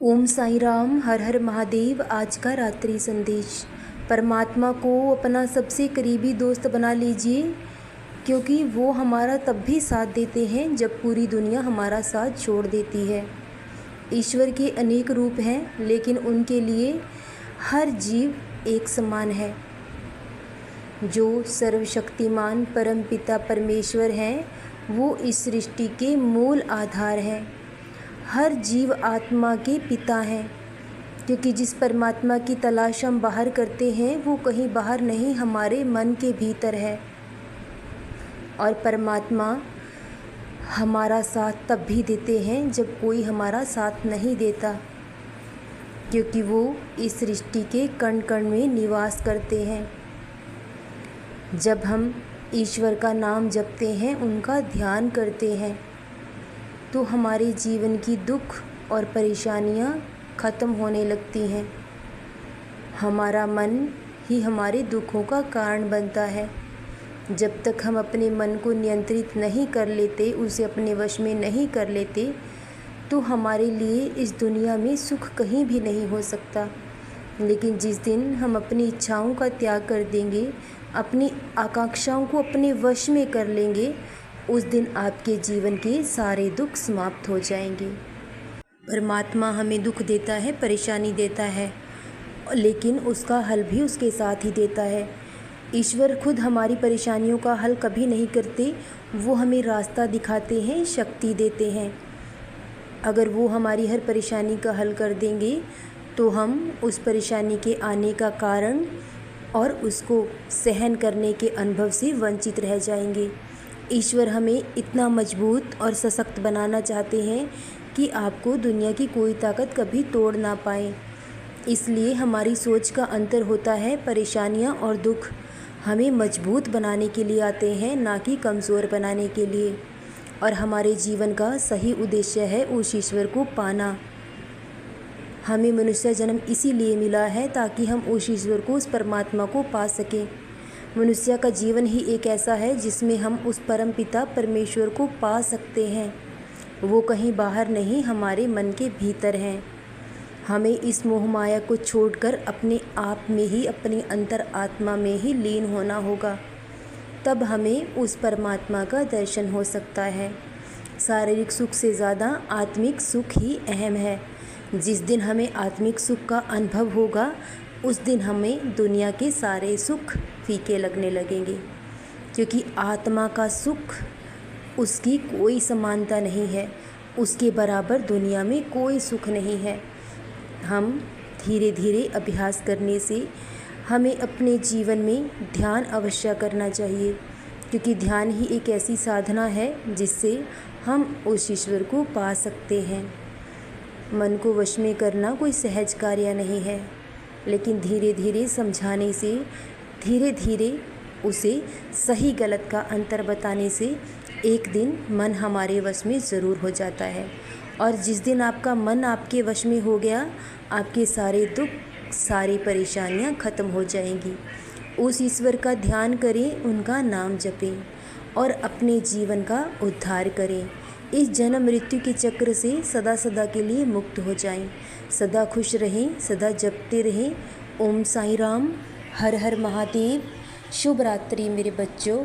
ओम साई राम, हर हर महादेव। आज का रात्रि संदेश। परमात्मा को अपना सबसे करीबी दोस्त बना लीजिए, क्योंकि वो हमारा तब भी साथ देते हैं जब पूरी दुनिया हमारा साथ छोड़ देती है। ईश्वर के अनेक रूप हैं, लेकिन उनके लिए हर जीव एक समान है। जो सर्वशक्तिमान परमपिता परमेश्वर हैं, वो इस सृष्टि के मूल आधार हैं। हर जीव आत्मा के पिता हैं, क्योंकि जिस परमात्मा की तलाश हम बाहर करते हैं वो कहीं बाहर नहीं, हमारे मन के भीतर है। और परमात्मा हमारा साथ तब भी देते हैं जब कोई हमारा साथ नहीं देता, क्योंकि वो इस सृष्टि के कण कण में निवास करते हैं। जब हम ईश्वर का नाम जपते हैं, उनका ध्यान करते हैं, तो हमारे जीवन की दुख और परेशानियां ख़त्म होने लगती हैं। हमारा मन ही हमारे दुखों का कारण बनता है। जब तक हम अपने मन को नियंत्रित नहीं कर लेते, उसे अपने वश में नहीं कर लेते, तो हमारे लिए इस दुनिया में सुख कहीं भी नहीं हो सकता। लेकिन जिस दिन हम अपनी इच्छाओं का त्याग कर देंगे, अपनी आकांक्षाओं को अपने वश में कर लेंगे, उस दिन आपके जीवन के सारे दुख समाप्त हो जाएंगे। परमात्मा हमें दुख देता है, परेशानी देता है, लेकिन उसका हल भी उसके साथ ही देता है। ईश्वर खुद हमारी परेशानियों का हल कभी नहीं करते, वो हमें रास्ता दिखाते हैं, शक्ति देते हैं। अगर वो हमारी हर परेशानी का हल कर देंगे, तो हम उस परेशानी के आने का कारण और उसको सहन करने के अनुभव से वंचित रह जाएंगे। ईश्वर हमें इतना मजबूत और सशक्त बनाना चाहते हैं कि आपको दुनिया की कोई ताकत कभी तोड़ ना पाए। इसलिए हमारी सोच का अंतर होता है। परेशानियां और दुख हमें मजबूत बनाने के लिए आते हैं, ना कि कमज़ोर बनाने के लिए। और हमारे जीवन का सही उद्देश्य है उस ईश्वर को पाना। हमें मनुष्य जन्म इसीलिए मिला है ताकि हम उस ईश्वर को, उस परमात्मा को पा सकें। मनुष्य का जीवन ही एक ऐसा है जिसमें हम उस परम पिता परमेश्वर को पा सकते हैं। वो कहीं बाहर नहीं, हमारे मन के भीतर हैं। हमें इस मोह माया को छोड़कर अपने आप में ही, अपनी अंतर आत्मा में ही लीन होना होगा। तब हमें उस परमात्मा का दर्शन हो सकता है। शारीरिक सुख से ज़्यादा आत्मिक सुख ही अहम है। जिस दिन हमें आत्मिक सुख का अनुभव होगा, उस दिन हमें दुनिया के सारे सुख फीके लगने लगेंगे, क्योंकि आत्मा का सुख उसकी कोई समानता नहीं है। उसके बराबर दुनिया में कोई सुख नहीं है। हम धीरे धीरे अभ्यास करने से हमें अपने जीवन में ध्यान अवश्य करना चाहिए, क्योंकि ध्यान ही एक ऐसी साधना है जिससे हम उस ईश्वर को पा सकते हैं। मन को वश में करना कोई सहज कार्य नहीं है, लेकिन धीरे धीरे समझाने से, धीरे धीरे उसे सही गलत का अंतर बताने से एक दिन मन हमारे वश में ज़रूर हो जाता है। और जिस दिन आपका मन आपके वश में हो गया, आपके सारे दुख, सारी परेशानियां ख़त्म हो जाएंगी। उस ईश्वर का ध्यान करें, उनका नाम जपें और अपने जीवन का उद्धार करें। इस जन्म मृत्यु के चक्र से सदा सदा के लिए मुक्त हो जाएं। सदा खुश रहें, सदा जपते रहें। ओम साई राम, हर हर महादेव। शुभ रात्रि मेरे बच्चों।